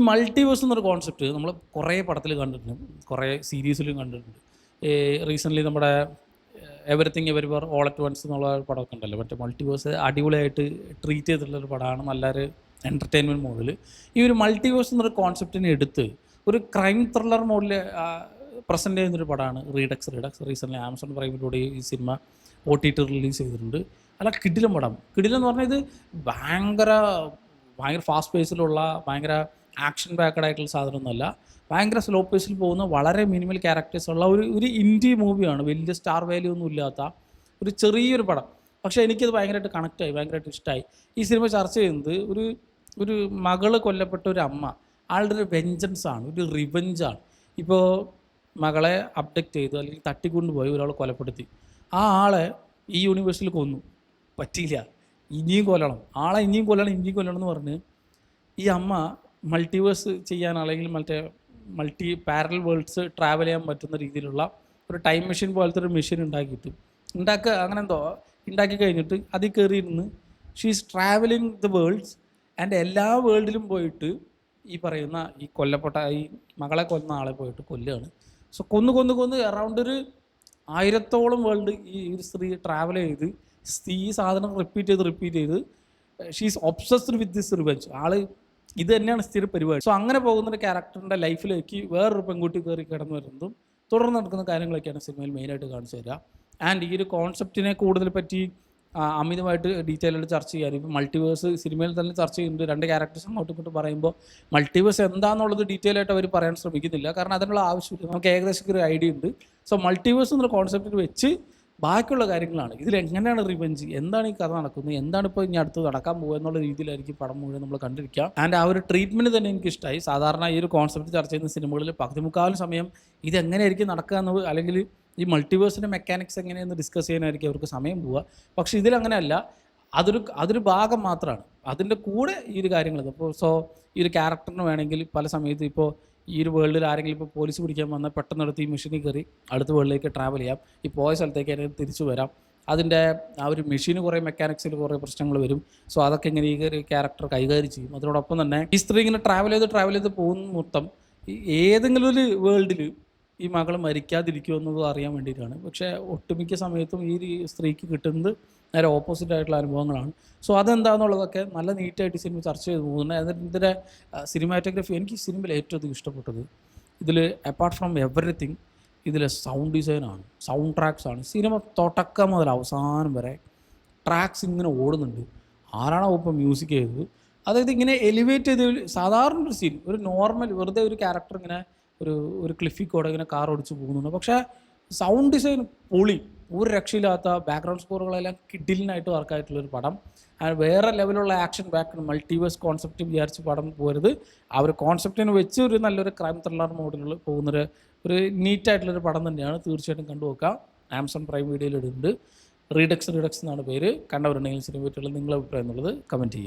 Multiverse എന്നൊരു concept നമ്മൾ കുറേ പടത്തിൽ കണ്ടിട്ടുണ്ട്, കുറേ സീരീസിലും കണ്ടിട്ടുണ്ട്. റീസെൻ്റ്ലി നമ്മുടെ everything everywhere all at once എന്നുള്ള പടമൊക്കെ ഉണ്ടല്ലോ, മറ്റേ മൾട്ടിവേഴ്സ് അടിപൊളിയായിട്ട് ട്രീറ്റ് ചെയ്തിട്ടുള്ളൊരു പടമാണ്, നല്ലൊരു എൻ്റർടൈൻമെൻറ്റ് മോഡിൽ. ഈ ഒരു മൾട്ടിവേഴ്സ് എന്നൊരു കോൺസെപ്റ്റിനെ എടുത്ത് ഒരു ക്രൈം ത്രില്ലർ മോഡിൽ പ്രസൻറ്റ് ചെയ്യുന്നൊരു പടമാണ് റീഡക്സ്. റീസെൻ്റ്ലി ആമസോൺ പ്രൈമിലൂടെ ഈ സിനിമ OTT റിലീസ് ചെയ്തിട്ടുണ്ട്. അല്ല, കിടിലം പടം. കിടിലം എന്ന് പറഞ്ഞാൽ ഇത് ഭയങ്കര ഫാസ്റ്റ് പേസിലുള്ള ഭയങ്കര ആക്ഷൻ ബാക്കഡ് ആയിട്ടുള്ള സാധനമൊന്നുമല്ല. ഭയങ്കര സ്ലോ പേസിൽ പോകുന്ന വളരെ മിനിമൽ ക്യാരക്ടേഴ്സ് ഉള്ള ഒരു ഇൻഡി മൂവിയാണ്. വലിയ സ്റ്റാർ വാല്യൂ ഒന്നും ഇല്ലാത്ത ഒരു ചെറിയൊരു പടം. പക്ഷേ എനിക്കത് ഭയങ്കരമായിട്ട് കണക്റ്റായി, ഭയങ്കരമായിട്ട് ഇഷ്ടമായി. ഈ സിനിമ ചർച്ച ചെയ്യുന്നത് ഒരു മകള് കൊല്ലപ്പെട്ട ഒരു അമ്മ, ആളുടെ ഒരു വെഞ്ചൻസാണ്, ഒരു റിവെഞ്ചാണ്. ഇപ്പോൾ മകളെ അബ്ഡക്റ്റ് ചെയ്തു അല്ലെങ്കിൽ തട്ടിക്കൊണ്ടുപോയി ഒരാൾ കൊലപ്പെടുത്തി. ആ ആളെ ഈ യൂണിവേഴ്സിൽ കൊന്നു, പറ്റിയില്ല, ഇനിയും കൊല്ലണം, ആളെ ഇനിയും കൊല്ലണം എന്ന് പറഞ്ഞ് ഈ അമ്മ മൾട്ടിവേഴ്സ് ചെയ്യാൻ അല്ലെങ്കിൽ മൾട്ടി പാരലൽ വേൾഡ്സ് ട്രാവൽ ചെയ്യാൻ പറ്റുന്ന രീതിയിലുള്ള ഒരു ടൈം മെഷീൻ പോലത്തെ ഒരു മെഷീൻ അങ്ങനെ എന്തോ ഉണ്ടാക്കി കഴിഞ്ഞിട്ട് അതിൽ കയറിയിരുന്ന് she is travelling the worlds and എല്ലാ വേൾഡിലും പോയിട്ട് ഈ പറയുന്ന ഈ കൊല്ലപ്പെട്ട ഈ മകളെ കൊന്ന ആളെ പോയിട്ട് കൊല്ലുകയാണ്. സോ കൊന്ന് അറൗണ്ട് ഒരു 1000ഓളം വേൾഡ് ഈ ഒരു സ്ത്രീ ട്രാവൽ ചെയ്ത് ഈ സാധനം റിപ്പീറ്റ് ചെയ്ത് she is obsessed with this revenge. ആള് ഇത് തന്നെയാണ് സ്ഥിര പരിപാടി. സോ അങ്ങനെ പോകുന്നൊരു ക്യാരക്ടറിൻ്റെ ലൈഫിലേക്ക് വേറൊരു പെൺകുട്ടി കയറി കിടന്നു വരുന്നതും തുടർന്ന് നടക്കുന്ന കാര്യങ്ങളൊക്കെയാണ് സിനിമയിൽ മെയിനായിട്ട് കാണിച്ചു തരിക. ആൻഡ് ഈ ഒരു കോൺസെപ്റ്റിനെ കൂടുതൽ പറ്റി അമിതമായിട്ട് ഡീറ്റെയിൽ ആയിട്ട് ചർച്ച ചെയ്യാൻ, ഇപ്പോൾ മൾട്ടിവേഴ്സ് സിനിമയിൽ തന്നെ ചർച്ച ചെയ്യുന്നുണ്ട്. 2 ക്യാരക്ടേഴ്സ് അങ്ങോട്ടും ഇങ്ങോട്ടും പറയുമ്പോൾ മൾട്ടിവേഴ്സ് എന്താണെന്നുള്ളത് ഡീറ്റെയിൽ ആയിട്ട് അവർ പറയാൻ ശ്രമിക്കുന്നില്ല, കാരണം അതിനുള്ള ആവശ്യമില്ല. നമുക്ക് ഏകദേശം ഒരു ഐഡിയ ഉണ്ട്. സോ മൾട്ടിവേഴ്സ് എന്നൊരു കോൺസെപ്റ്റിൽ വെച്ച് ബാക്കിയുള്ള കാര്യങ്ങളാണ്, ഇതിലെങ്ങനെയാണ് റിവെഞ്ച്, എന്താണ് ഈ കഥ നടക്കുന്നത്, എന്താണ് ഇപ്പോൾ ഇനി അടുത്ത് നടക്കാൻ പോകുക എന്നുള്ള രീതിയിലായിരിക്കും പടം മുഴുവൻ നമ്മൾ കണ്ടിരിക്കുക. ആൻഡ് ആ ഒരു ട്രീറ്റ്മെൻറ്റ് തന്നെ എനിക്ക് ഇഷ്ടമായി. സാധാരണ ഈ ഒരു കോൺസെപ്റ്റ് ചർച്ച ചെയ്യുന്ന സിനിമകളിൽ 10-15 സമയം ഇതെങ്ങനെയായിരിക്കും നടക്കുക എന്നത്, അല്ലെങ്കിൽ ഈ മൾട്ടിവേഴ്സിൻ്റെ മെക്കാനിക്സ് എങ്ങനെയെന്ന് ഡിസ്കസ് ചെയ്യാനായിരിക്കും അവർക്ക് സമയം പോവുക. പക്ഷേ ഇതിലങ്ങനെയല്ല, അതൊരു ഭാഗം മാത്രമാണ്. അതിൻ്റെ കൂടെ ഈ ഒരു കാര്യങ്ങൾ ഇപ്പോൾ ഈ ഒരു ക്യാരക്ടറിന് വേണമെങ്കിൽ പല സമയത്ത് ഇപ്പോൾ ഈ ഒരു വേൾഡിൽ ആരെങ്കിലും ഇപ്പോൾ പോലീസ് പിടിക്കാൻ വന്നാൽ പെട്ടെന്നെടുത്ത് ഈ മെഷീനിൽ കയറി അടുത്ത വേൾഡിലേക്ക് ട്രാവൽ ചെയ്യാം, ഈ പോയ സ്ഥലത്തേക്ക് ആണെങ്കിൽ തിരിച്ചു വരാം. അതിൻ്റെ ആ ഒരു മെഷീന് കുറേ മെക്കാനിക്സിൽ കുറേ പ്രശ്നങ്ങൾ വരും. സോ അതൊക്കെ ഇങ്ങനെ ഈ ഒരു ക്യാരക്ടർ കൈകാര്യം ചെയ്യും. അതിനോടൊപ്പം തന്നെ ഈ സ്ത്രീ ഇങ്ങനെ ട്രാവൽ ചെയ്ത് പോകുന്ന മൊത്തം ഏതെങ്കിലും ഒരു വേൾഡിൽ ഈ മകൾ മരിക്കാതിരിക്കുമോ എന്നത് അറിയാൻ വേണ്ടിയിട്ടാണ്. പക്ഷേ ഒട്ടുമിക്ക സമയത്തും ഈ സ്ത്രീക്ക് കിട്ടുന്നത് നേരെ ഓപ്പോസിറ്റ് ആയിട്ടുള്ള അനുഭവങ്ങളാണ്. സോ അതെന്താണെന്നുള്ളതൊക്കെ നല്ല നീറ്റായിട്ട് സിനിമ ചർച്ച ചെയ്ത് പോകുന്നുണ്ട്. അതിൻ്റെ സിനിമാറ്റോഗ്രഫി എനിക്ക് സിനിമയിൽ ഏറ്റവും അധികം ഇഷ്ടപ്പെട്ടത്, ഇതിൽ അപ്പാർട്ട് ഫ്രം എവറിത്തിങ് ഇതിലെ സൗണ്ട് ഡിസൈനാണ്, സൗണ്ട് ട്രാക്സാണ്. സിനിമ തുടക്കം മുതൽ അവസാനം വരെ ട്രാക്സ് ഇങ്ങനെ ഓടുന്നുണ്ട്. ആരാണോ ഇപ്പോൾ മ്യൂസിക് ചെയ്തത്, അതായത് ഇങ്ങനെ എലിവേറ്റ് ചെയ്ത് സാധാരണ ഒരു സീൻ, ഒരു നോർമൽ വെറുതെ ഒരു ക്യാരക്ടർ ഇങ്ങനെ ഒരു ക്ലിഫിക്കോടെ ഇങ്ങനെ കാർ ഓടിച്ച് പോകുന്നുണ്ട്. പക്ഷേ സൗണ്ട് ഡിസൈൻ പൊളി, ഒരു രക്ഷയില്ലാത്ത, ബാക്ക്ഗ്രൗണ്ട് സ്കോറുകളെല്ലാം കിഡിലിനായിട്ട് വർക്കായിട്ടുള്ളൊരു പടം. വേറെ ലെവലുള്ള ആക്ഷൻ ബാക്ക് മൾട്ടിവേഴ്സ് കോൺസെപ്റ്റ് വിചാരിച്ച് പടം പോരുത്. ആ ഒരു കോൺസെപ്റ്റിന് വെച്ച് ഒരു നല്ലൊരു ക്രൈം ത്രില്ലർ മോഡിൽ പോകുന്നൊരു നീറ്റായിട്ടുള്ളൊരു പടം തന്നെയാണ്. തീർച്ചയായിട്ടും കണ്ടുവെക്കാം. ആമസോൺ പ്രൈം വീഡിയോയിൽ ഇടുന്നുണ്ട്. റീഡക്സ് എന്നാണ് പേര്. കണ്ടവരുണ്ടെങ്കിൽ സിനിമ പറ്റിയുള്ള നിങ്ങളുടെ അഭിപ്രായം എന്നുള്ളത് കമൻറ്റ് ചെയ്യാം.